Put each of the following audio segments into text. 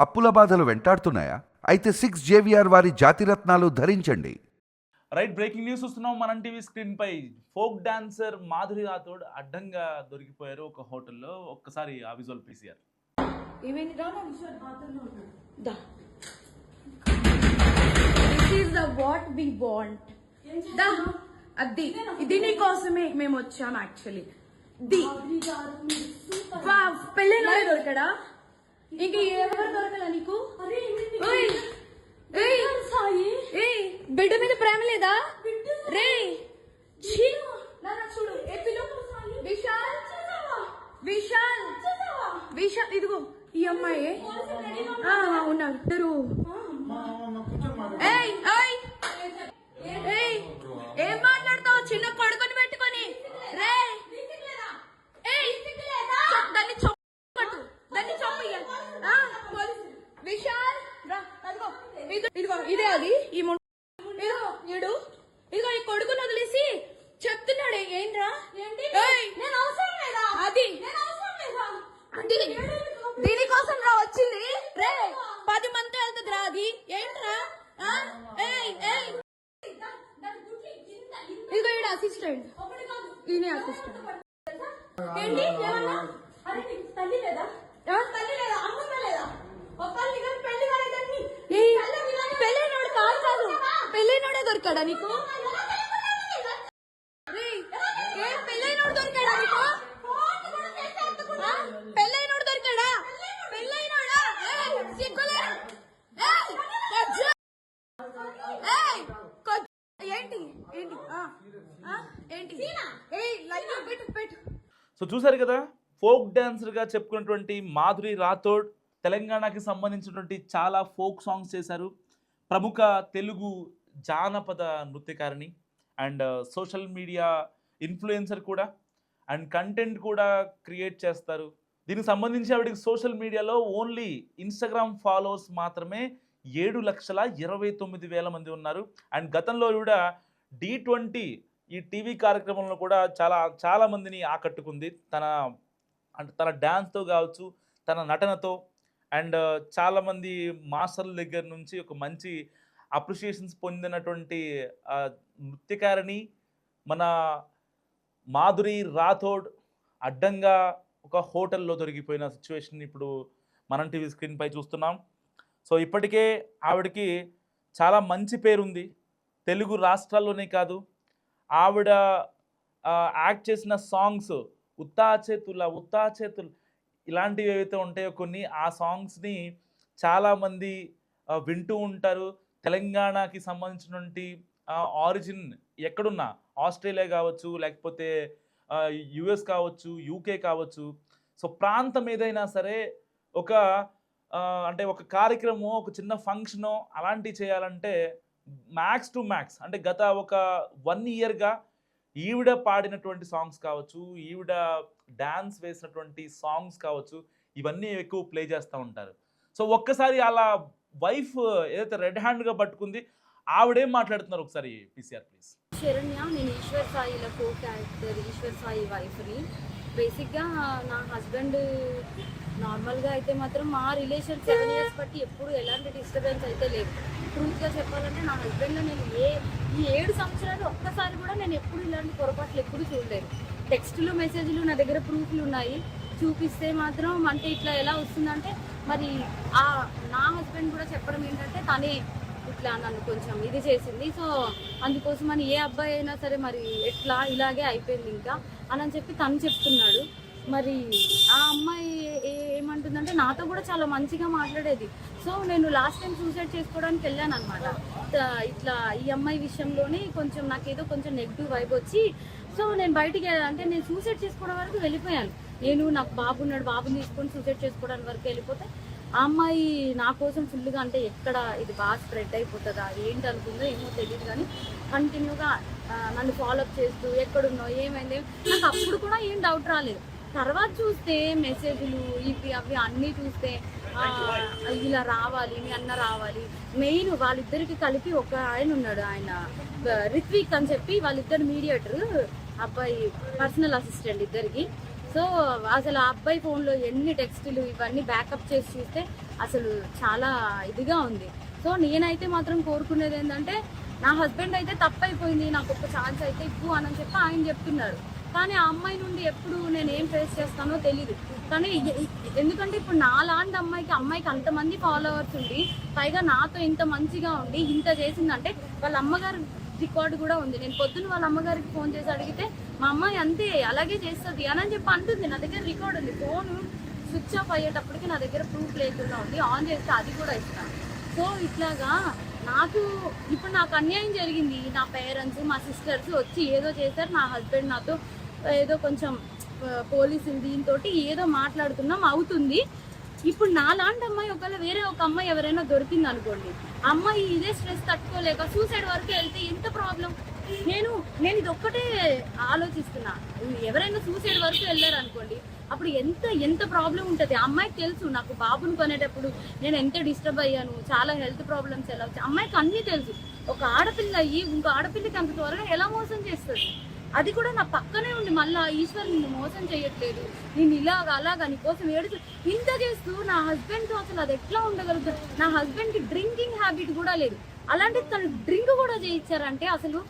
అప్పుల బాధలు వెంటాడుతున్నాయా? అయితే 6 JVR వారి జాతిరత్నాలు ధరించండి. రైట్, బ్రేకింగ్ న్యూస్ చూస్తున్నాం మనం టీవీ స్క్రీన్ పై. ఫోక్ డాన్సర్ మాధురి రాథోడ్ అడ్డంగా దొరికిపోయారు ఒక హోటల్లో. ఒక్కసారి ఆ విజువల్ పీసీఆర్. ఇది నీకోసమే మేము వచ్చాం. యాక్చువల్లీ పెళ్ళైన దొరకడా? ఇంక ఎవరు దొరకలా నీకు? బిడ్డ మీద ప్రేమ లేదా రే? చూడు విశాల్ విశాల్ విశాల్, ఇదిగో ఈ అమ్మాయి ఉన్నారు ఇద్దరు. ఏం మాట్లాడతావు చిన్న కొడుకుని పెట్టుకొని? రే దాన్ని చొప్పట్టు, దాన్ని చొప్ప. విశాల్ ఇదిగో ఇదే అది ఈ ఇదిగో ఈ కొడుకుని వదిలేసి చెప్తున్నాడు. ఏంట్రా అది దీనికోసం రా వచ్చింది. రే 10 మంది వెళ్తుంది రా. అది ఏంట్రా? ఇదిగో ఈడ అసిస్టెంట్, ఈయన అసిస్టెంట్. పెళ్ళైనోడు కాదు, పెళ్ళైనోడే దొరికాడా నీకు? పెళ్ళైనోడు దొరికాడా నీకు? పెళ్ళైనోడు దొరికాడా? పెళ్ళైనోడా? సిగ్గులే. ఏంటి ఏంటి ఏంటి? పెట్టు. సో చూసారు కదా, ఫోక్ డాన్సర్గా చెప్పుకున్నటువంటి మాధురి రాథోడ్ తెలంగాణకి సంబంధించినటువంటి చాలా ఫోక్ సాంగ్స్ చేశారు. ప్రముఖ తెలుగు జానపద నృత్యకారిణి అండ్ సోషల్ మీడియా ఇన్ఫ్లుయెన్సర్ కూడా, అండ్ కంటెంట్ కూడా క్రియేట్ చేస్తారు. దీనికి సంబంధించి ఆవిడకి సోషల్ మీడియాలో ఓన్లీ ఇన్స్టాగ్రామ్ ఫాలోవర్స్ మాత్రమే 7,29,000 మంది ఉన్నారు. అండ్ గతంలో కూడా D20 ఈ టీవీ కార్యక్రమంలో కూడా చాలా మందిని ఆకట్టుకుంది తన డ్యాన్స్తో కావచ్చు, తన నటనతో. అండ్ చాలామంది మాస్టర్ల దగ్గర నుంచి ఒక మంచి అప్రిషియేషన్స్ పొందినటువంటి నృత్యకారిణి మన మాధురి రాథోడ్ అడ్డంగా ఒక హోటల్లో దొరికిపోయిన సిచ్యువేషన్ ఇప్పుడు మనం టీవీ స్క్రీన్ పై చూస్తున్నాం. సో ఇప్పటికే ఆవిడకి చాలా మంచి పేరుంది తెలుగు రాష్ట్రాల్లోనే కాదు. ఆవిడ యాక్ట్ చేసిన సాంగ్స్ ఉత్తా చేతులు ఇలాంటివి ఏవైతే ఉంటాయో కొన్ని, ఆ సాంగ్స్ని చాలామంది వింటూ ఉంటారు. తెలంగాణకి సంబంధించినటువంటి ఆరిజిన్ ఎక్కడున్నా, ఆస్ట్రేలియా కావచ్చు, లేకపోతే US కావచ్చు, UK కావచ్చు, సో ప్రాంతం ఏదైనా సరే అంటే ఒక కార్యక్రమం, ఒక చిన్న ఫంక్షను అలాంటివి చేయాలంటే మ్యాక్స్ టు మ్యాక్స్ అంటే గత ఒక 1 ఇయర్గా ఈవిడ పాడినటువంటి సాంగ్స్ కావచ్చు, ఈవిడ డ్యాన్స్ వేసినటువంటి సాంగ్స్ కావచ్చు, ఇవన్నీ ఎక్కువ ప్లే చేస్తూ ఉంటారు. సో ఒక్కసారి అలా వైఫ్ ఏదైతే రెడ్ హ్యాండ్గా పట్టుకుంది, ఆవిడేం మాట్లాడుతున్నారు ఒకసారి పీసీఆర్ ప్లీజ్. శరణ్య, నేను ఈశ్వర్ సాయిలో కో క్యారెక్టర్ ఈశ్వర్ సాయి వైఫ్ని. బేసిక్గా నా హస్బెండ్ నార్మల్గా అయితే మాత్రం మా రిలేషన్ 7 years బట్టి ఎప్పుడు ఎలాంటి డిస్టర్బెన్స్ అయితే లేదు. ట్రూత్గా చెప్పాలంటే నా హస్బెండ్లో నేను ఈ 7 సంవత్సరాలు ఒక్కసారి కూడా నేను ఎప్పుడు ఇలాంటి పొరపాట్లు ఎప్పుడు చూడలేదు. టెక్స్టులు మెసేజ్లు నా దగ్గర ప్రూఫ్లు ఉన్నాయి, చూపిస్తే మాత్రం అంటే ఇట్లా ఎలా వస్తుందంటే మరి నా హస్బెండ్ కూడా చెప్పడం ఏంటంటే తనే ఇట్లా నన్ను కొంచెం ఇది చేసింది. సో అందుకోసం అని ఏ అబ్బాయి అయినా సరే మరి ఎట్లా ఇలాగే అయిపోయింది ఇంకా అని చెప్పి తను చెప్తున్నాడు. మరి ఆ అమ్మాయి ఏమంటుందంటే నాతో కూడా చాలా మంచిగా మాట్లాడేది. సో నేను లాస్ట్ టైం సూసైడ్ చేసుకోవడానికి వెళ్ళాను అనమాట. ఇట్లా ఈ అమ్మాయి విషయంలోనే కొంచెం నాకేదో కొంచెం నెగిటివ్ వైబ్ వచ్చి, సో నేను బయటికి అంటే నేను సూసైడ్ చేసుకోవడం వరకు వెళ్ళిపోయాను. నేను నాకు బాబున్నాడు, బాబుని తీసుకొని సూసైడ్ చేసుకోవడానికి వరకు వెళ్ళిపోతే ఆ అమ్మాయి నా కోసం ఫుల్గా అంటే ఎక్కడ ఇది బాగా స్ప్రెడ్ అయిపోతుందా ఏంటి అనుకుందో ఏమో తెలియదు, కానీ కంటిన్యూగా నన్ను ఫాలోఅప్ చేస్తూ ఎక్కడున్నావు ఏమైంది నాకు అప్పుడు కూడా ఏం డౌట్ రాలేదు. తర్వాత చూస్తే మెసేజ్లు ఇవి అవి అన్నీ చూస్తే ఇలా రావాలి, మీ అన్న రావాలి. మెయిన్ వాళ్ళిద్దరికి కలిపి ఒక ఆయన ఉన్నాడు, ఆయన రిత్విక్ అని చెప్పి, వాళ్ళిద్దరు మీడియేటర్, అబ్బాయి పర్సనల్ అసిస్టెంట్ ఇద్దరికి. సో అసలు ఆ అబ్బాయి ఫోన్లో ఎన్ని టెక్స్టులు ఇవన్నీ బ్యాకప్ చేసి చూస్తే అసలు చాలా ఇదిగా ఉంది. సో నేనైతే మాత్రం కోరుకునేది ఏంటంటే నా హస్బెండ్ అయితే తప్పైపోయింది, నాకు ఒక ఛాన్స్ అయితే ఇవ్వు అని చెప్పి ఆయన చెప్తున్నారు. కానీ ఆ అమ్మాయి నుండి ఎప్పుడు నేను ఏం ఫేస్ చేస్తానో తెలీదు. కానీ ఎందుకంటే ఇప్పుడు నాలాంటి అమ్మాయికి అంతమంది ఫాలోవర్స్ ఉండి పైగా నాతో ఇంత మంచిగా ఉండి ఇంత చేసిందంటే వాళ్ళ అమ్మగారు రికార్డు కూడా ఉంది. నేను పొద్దున్న వాళ్ళ అమ్మగారికి ఫోన్ చేసి అడిగితే మా అమ్మాయి అంతే అలాగే చేస్తుంది అని చెప్పి అంటుంది. నా దగ్గర రికార్డు ఉంది. ఫోన్ స్విచ్ ఆఫ్ అయ్యేటప్పటికి నా దగ్గర ప్రూఫ్ లేకుండా ఉంది. ఆన్ చేస్తే అది కూడా ఇస్తాను. సో ఇట్లాగా నాకు అన్యాయం జరిగింది. నా పేరెంట్స్ మా సిస్టర్స్ వచ్చి ఏదో చేశారు. నా హస్బెండ్ నాతో ఏదో కొంచెం పోలీసులు దీంతో ఏదో మాట్లాడుతున్నాం అవుతుంది. ఇప్పుడు నాలాంటి అమ్మాయి ఒకవేళ వేరే ఒక అమ్మాయి ఎవరైనా దొరికింది అనుకోండి, అమ్మాయి ఇదే స్ట్రెస్ తట్టుకోలేక సూసైడ్ వరకు వెళ్తే ఎంత ప్రాబ్లం. నేను ఇది ఒక్కటే ఆలోచిస్తున్నా. ఎవరైనా సూసైడ్ వరకు వెళ్ళారు అనుకోండి, అప్పుడు ఎంత ప్రాబ్లం ఉంటుంది. అమ్మాయికి తెలుసు నాకు బాబుని కొనేటప్పుడు నేను ఎంత డిస్టర్బ్ అయ్యాను, చాలా హెల్త్ ప్రాబ్లమ్స్ ఎలా వచ్చాయి అమ్మాయికి అన్నీ తెలుసు. ఒక ఆడపిల్ల అయ్యి ఇంకో ఆడపిల్లకి అంత త్వరగా ఎలా మోసం చేస్తుంది. అది కూడా నా పక్కనే ఉండి మళ్ళీ ఈశ్వర్ నిన్ను మోసం చేయట్లేదు, నేను అలాగా నీకోసం ఏడుచు ఇంత చేస్తూ నా హస్బెండ్తో అసలు అది ఎట్లా ఉండగలుగుతాను. నా హస్బెండ్కి డ్రింకింగ్ హ్యాబిట్ కూడా లేదు, అలాంటి తను డ్రింక్ కూడా చేయించారంటే అసలు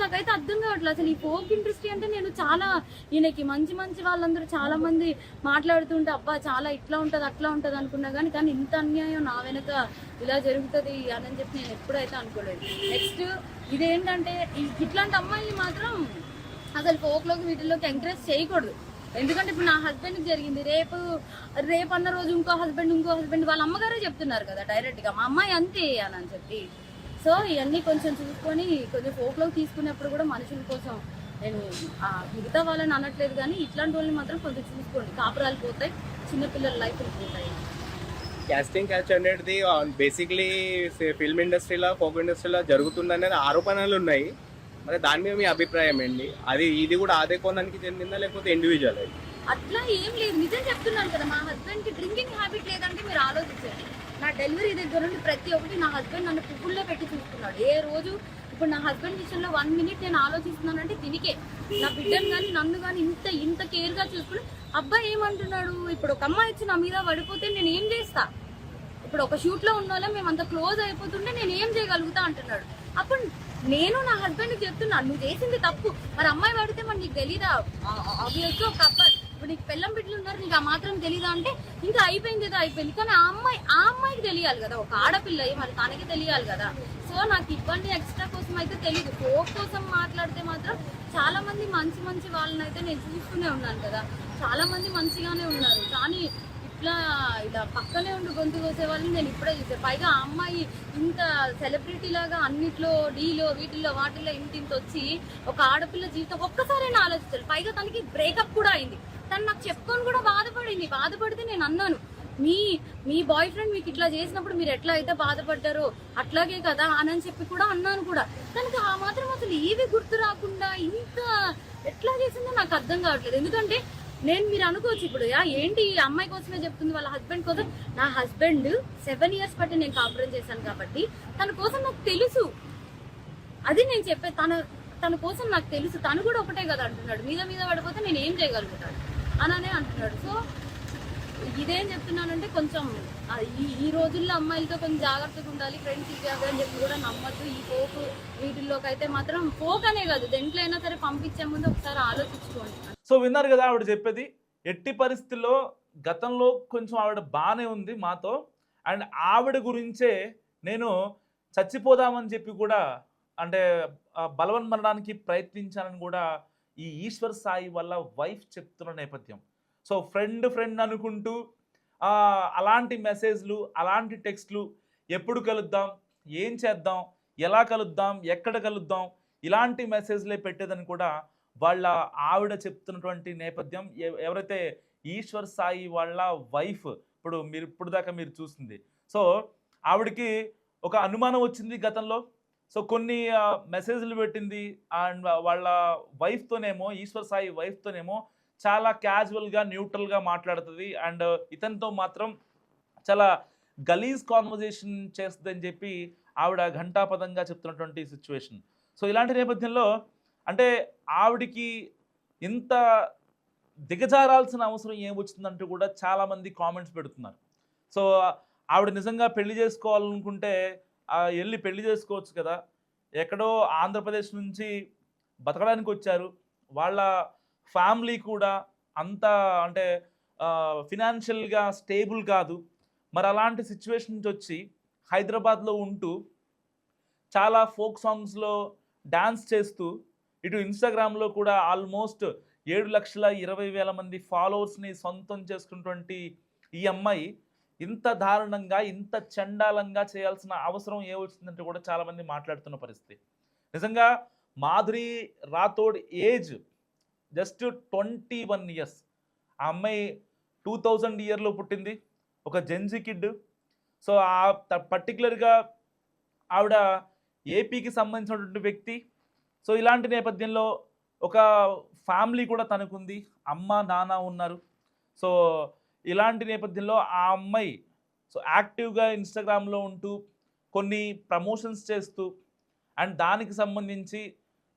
నాకైతే అర్థం కావట్లేదు. అసలు ఈ ఫోక్ ఇండస్ట్రీ అంటే నేను చాలా ఈయనకి మంచి వాళ్ళందరూ చాలా మంది మాట్లాడుతుంటే అబ్బా చాలా ఇట్లా ఉంటుంది అట్లా ఉంటుంది అనుకున్నా కానీ ఇంత అన్యాయం నా వెనక ఇలా జరుగుతుంది అని చెప్పి నేను ఎప్పుడైతే అనుకోలేదు. నెక్స్ట్ ఇదేంటంటే ఇట్లాంటి అమ్మాయిని మాత్రం అసలు ఫోక్లోకి వీటిల్లోకి ఎంకరేజ్ చేయకూడదు. ఎందుకంటే ఇప్పుడు నా హస్బెండ్కి జరిగింది, రేపు అన్న రోజు ఇంకో హస్బెండ్ వాళ్ళ అమ్మగారే చెప్తున్నారు కదా డైరెక్ట్గా మా అమ్మాయి అంతే అని చెప్పి. సో ఇవన్నీ కొంచెం చూసుకొని కొంచెం ఫోక్లోకి తీసుకునేప్పుడు కూడా మనుషుల కోసం నేను మిగతా వాళ్ళని అనట్లేదు కానీ ఇట్లాంటి వాళ్ళని మాత్రం కొంచెం చూసుకోండి. కాపురాలు పోతాయి, చిన్నపిల్లల లైఫ్లు పోతాయి. క్యాస్టింగ్ క్యాచ్ అనేది బేసిక్లీ ఫిల్మ్ ఇండస్ట్రీలో ఫోక్ ఇండస్ట్రీలో జరుగుతుందనే ఆరోపణలు ఉన్నాయి. మరి దాని మీద మీ అభిప్రాయం ఏంటి? ఇది కూడా అదే కోణానికి చెందిందా లేకపోతే ఇండివిజువల్? అట్లా ఏం లేదు, నిజం చెప్తున్నాను కదా. మా హస్బెండ్కి డ్రింకింగ్ హ్యాబిట్ లేదంటే మీరు ఆలోచించండి. నా డెలివరీ దగ్గర నుండి ప్రతి ఒక్కటి నా హస్బెండ్ నన్ను పువ్వుల్లో పెట్టి చూసుకున్నాడు. ఏ రోజు ఇప్పుడు నా హస్బెండ్ విషయంలో 1 minute నేను ఆలోచిస్తున్నానంటే దీనికే. నా బిడ్డను కానీ నన్ను కానీ ఇంత కేర్గా చూసుకుని అబ్బాయి ఏమంటున్నాడు, ఇప్పుడు ఒక అమ్మాయి వచ్చి నా మీద పడిపోతే నేను ఏం చేస్తా, ఇప్పుడు ఒక షూట్లో ఉన్న వాళ్ళం మేము అంత క్లోజ్ అయిపోతుంటే నేను ఏం చేయగలుగుతా అంటున్నాడు. అప్పుడు నేను నా హస్బెండ్కి చెప్తున్నాను నువ్వు చేసింది తప్పు, మరి అమ్మాయి పడితే మరి నీకు తెలీదా, ఆబ్వియస్గా ఒక అబ్బాయి ఇప్పుడు నీకు పిల్లం బిడ్డలు ఉన్నారు నీకు ఆ మాత్రం తెలీదా అంటే ఇంకా అయిపోయింది ఏదో అయిపోయింది. కానీ ఆ అమ్మాయికి తెలియాలి కదా, ఒక ఆడపిల్ల మరి తనకి తెలియాలి కదా. సో నాకు ఇబ్బంది ఎక్స్ట్రా కోసం అయితే తెలీదు. ఫోక్ కోసం మాట్లాడితే మాత్రం చాలా మంది మంచి వాళ్ళని అయితే నేను చూస్తూనే ఉన్నాను కదా, చాలా మంది మంచిగానే ఉన్నారు. కానీ ఇలా పక్కనే ఉండి గొంతు కోసే వాళ్ళని నేను ఇప్పుడే చూసాను. పైగా ఆ అమ్మాయి ఇంత సెలబ్రిటీ లాగా అన్నిట్లో డీలో వీటిల్లో వాటిల్లో ఇంత వచ్చి ఒక ఆడపిల్ల జీవితం ఒక్కసారైనా ఆలోచించాలి. పైగా తనకి బ్రేకప్ కూడా అయింది. తను నాకు చెప్పుకొని కూడా బాధపడితే నేను అన్నాను మీ బాయ్ ఫ్రెండ్ మీకు ఇట్లా చేసినప్పుడు మీరు ఎట్లా అయితే బాధపడ్డారో అట్లాగే కదా అని చెప్పి కూడా అన్నాను కూడా. తనకి ఆ మాత్రం అసలు ఏవి గుర్తు రాకుండా ఇంత ఎట్లా చేసిందో నాకు అర్థం కావట్లేదు. ఎందుకంటే మీరు అనుకోవచ్చు ఇప్పుడు ఏంటి ఈ అమ్మాయి కోసమే చెప్తుంది వాళ్ళ హస్బెండ్ కోసం. నా హస్బెండ్ 7 years బట్టి నేను కాపురం చేశాను కాబట్టి తన కోసం నాకు తెలుసు. అది నేను చెప్పే తన కోసం నాకు తెలుసు. తను కూడా ఒకటే కదా అంటున్నాడు, మీద పడిపోతే నేను ఏం చేయగలుగుతాను అననే అంటున్నాడు. సో ఇదేం చెప్తున్నానంటే కొంచెం ఈ రోజుల్లో అమ్మాయిలతో కొంచెం జాగ్రత్తగా ఉండాలి. ఫ్రెండ్స్ ఇచ్చారు అని చెప్పి కూడా నమ్మద్దు. ఈ ఫోక్ వీటిల్లోకి అయితే మాత్రం ఫోక్ అనే కాదు దేంట్లో అయినా సరే పంపించే ముందు ఒకసారి ఆలోచించుకోండి. సో విన్నారు కదా ఆవిడ చెప్పేది. ఎట్టి పరిస్థితుల్లో గతంలో కొంచెం ఆవిడ బాగానే ఉంది మాతో, అండ్ ఆవిడ గురించే నేను చచ్చిపోదామని చెప్పి కూడా అంటే బలవన్మరణానికి ప్రయత్నించాలని కూడా ఈ ఈశ్వర్ సాయి వాళ్ళ వైఫ్ చెప్తున్న నేపథ్యం. సో ఫ్రెండ్ అనుకుంటూ అలాంటి మెసేజ్లు అలాంటి టెక్స్ట్లు ఎప్పుడు కలుద్దాం, ఏం చేద్దాం, ఎలా కలుద్దాం, ఎక్కడ కలుద్దాం ఇలాంటి మెసేజ్లే పెట్టేదని కూడా వాళ్ళ ఆవిడ చెప్తున్నటువంటి నేపథ్యం. ఎవరైతే ఈశ్వర్ సాయి వాళ్ళ వైఫ్ ఇప్పుడు దాకా మీరు చూసింది. సో ఆవిడకి ఒక అనుమానం వచ్చింది గతంలో. సో కొన్ని మెసేజ్లు పెట్టింది అండ్ వాళ్ళ వైఫ్తోనేమో ఈశ్వర్ సాయి వైఫ్తోనేమో చాలా క్యాజువల్గా న్యూట్రల్గా మాట్లాడుతుంది అండ్ ఇతనితో మాత్రం చాలా గలీజ్ కాన్వర్జేషన్ చేస్తుందని చెప్పి ఆవిడ ఘంటాపదంగా చెప్తున్నటువంటి సిచ్యువేషన్. సో ఇలాంటి నేపథ్యంలో అంటే ఆవిడికి ఇంత దిగజారాల్సిన అవసరం ఏమొచ్చిందంటూ కూడా చాలామంది కామెంట్స్ పెడుతున్నారు. సో ఆవిడ నిజంగా పెళ్లి చేసుకోవాలనుకుంటే వెళ్ళి పెళ్లి చేసుకోవచ్చు కదా, ఎక్కడో ఆంధ్రప్రదేశ్ నుంచి బతకడానికి వచ్చారు, వాళ్ళ ఫ్యామిలీ కూడా అంత అంటే ఫినాన్షియల్గా స్టేబుల్ కాదు, మరి అలాంటి సిచ్యువేషన్ నుంచి వచ్చి హైదరాబాద్లో ఉంటూ చాలా ఫోక్ సాంగ్స్లో డ్యాన్స్ చేస్తూ ఇటు ఇన్స్టాగ్రామ్లో కూడా ఆల్మోస్ట్ 7,20,000 మంది ఫాలోవర్స్ని సొంతం చేసుకున్నటువంటి ఈ అమ్మాయి ఇంత దారుణంగా ఇంత చండాలంగా చేయాల్సిన అవసరం ఏమొచ్చిందంటే కూడా చాలామంది మాట్లాడుతున్న పరిస్థితి. నిజంగా Madhuri Rathod age just 21 years. ఆ అమ్మాయి 2000 ఇయర్లో పుట్టింది, ఒక జెన్జీ కిడ్. సో పర్టికులర్గా ఆవిడ ఏపీకి సంబంధించినటువంటి వ్యక్తి. సో ఇలాంటి నేపథ్యంలో ఒక ఫ్యామిలీ కూడా తనకుంది, అమ్మ నాన్న ఉన్నారు. సో ఇలాంటి నేపథ్యంలో ఆ అమ్మాయి సో యాక్టివ్గా ఇన్స్టాగ్రామ్లో ఉంటూ కొన్ని ప్రమోషన్స్ చేస్తూ అండ్ దానికి సంబంధించి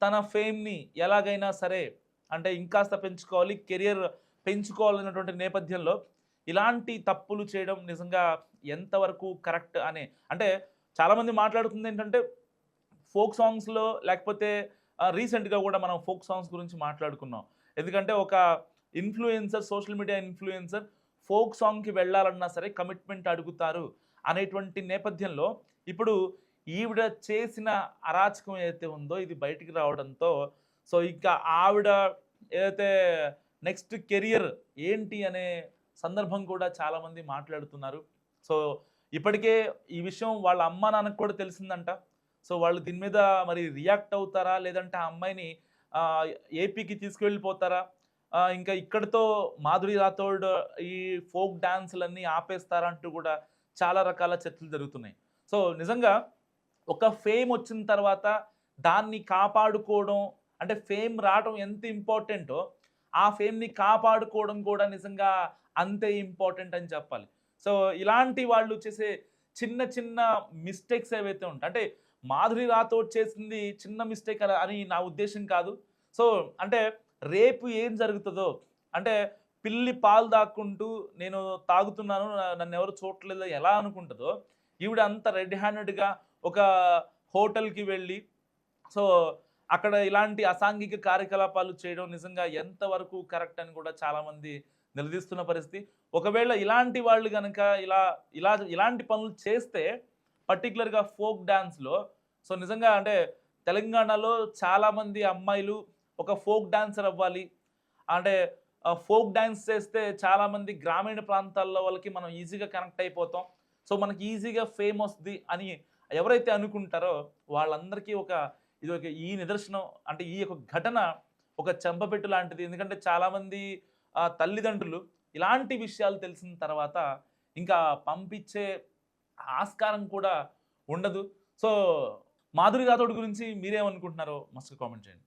తన ఫేమ్ని ఎలాగైనా సరే అంటే ఇంకాస్త పెంచుకోవాలి, కెరియర్ పెంచుకోవాలన్నటువంటి నేపథ్యంలో ఇలాంటి తప్పులు చేయడం నిజంగా ఎంతవరకు కరెక్ట్ అనే అంటే చాలామంది మాట్లాడుతుంది ఏంటంటే ఫోక్ సాంగ్స్లో లేకపోతే రీసెంట్గా కూడా మనం ఫోక్ సాంగ్స్ గురించి మాట్లాడుకున్నాం. ఎందుకంటే ఒక influencer, social media influencer folk సాంగ్కి వెళ్ళాలన్నా సరే కమిట్మెంట్ అడుగుతారు అనేటువంటి నేపథ్యంలో ఇప్పుడు ఈవిడ చేసిన అరాచకం ఏదైతే ఉందో ఇది బయటికి రావడంతో సో ఇంకా ఆవిడ ఏదైతే నెక్స్ట్ కెరియర్ ఏంటి అనే సందర్భం కూడా చాలామంది మాట్లాడుతున్నారు. సో ఇప్పటికే ఈ విషయం వాళ్ళ అమ్మ నాన్నకు కూడా తెలిసిందంట. సో వాళ్ళు దీని మీద మరి రియాక్ట్ అవుతారా, లేదంటే ఆ అమ్మాయిని ఏపీకి తీసుకువెళ్ళిపోతారా, ఇంకా ఇక్కడితో మాధురి రాథోడ్ ఈ ఫోక్ డాన్సులన్నీ ఆపేస్తారా అంటూ కూడా చాలా రకాల చర్చలు జరుగుతున్నాయి. సో నిజంగా ఒక ఫేమ్ వచ్చిన తర్వాత దాన్ని కాపాడుకోవడం అంటే ఫేమ్ రావడం ఎంత ఇంపార్టెంటో ఆ ఫేమ్ని కాపాడుకోవడం కూడా నిజంగా అంతే ఇంపార్టెంట్ అని చెప్పాలి. సో ఇలాంటి వాళ్ళు చేసే చిన్న చిన్న మిస్టేక్స్ ఏవైతే ఉంటాయి అంటే మాధురి రాథోడ్ చేసింది చిన్న మిస్టేక్ అని నా ఉద్దేశం కాదు. సో అంటే రేపు ఏం జరుగుతుందో అంటే పిల్లి పాలు దాక్కుంటూ నేను తాగుతున్నాను నన్ను ఎవరు చూడట్లేదో ఎలా అనుకుంటుందో ఈవిడ అంత రెడ్ హ్యాండెడ్గా ఒక హోటల్కి వెళ్ళి సో అక్కడ ఇలాంటి అసాంఘిక కార్యకలాపాలు చేయడం నిజంగా ఎంతవరకు కరెక్ట్ అని కూడా చాలామంది నిలదీస్తున్న పరిస్థితి. ఒకవేళ ఇలాంటి వాళ్ళు కనుక ఇలాంటి పనులు చేస్తే పర్టికులర్గా ఫోక్ డ్యాన్స్లో సో నిజంగా అంటే తెలంగాణలో చాలామంది అమ్మాయిలు ఒక ఫోక్ డాన్సర్ అవ్వాలి అంటే ఫోక్ డాన్స్ చేస్తే చాలామంది గ్రామీణ ప్రాంతాల్లో వాళ్ళకి మనం ఈజీగా కనెక్ట్ అయిపోతాం, సో మనకి ఈజీగా ఫేమ్ వస్తుంది అని ఎవరైతే అనుకుంటారో వాళ్ళందరికీ ఇది ఒక ఈ నిదర్శనం అంటే ఈ యొక్క ఘటన ఒక చెంపపెట్టు లాంటిది. ఎందుకంటే చాలామంది తల్లిదండ్రులు ఇలాంటి విషయాలు తెలిసిన తర్వాత ఇంకా పంపించే ఆస్కారం కూడా ఉండదు. సో మాధురి రాథోడ్ గురించి మీరేమనుకుంటున్నారో మస్తు కామెంట్ చేయండి.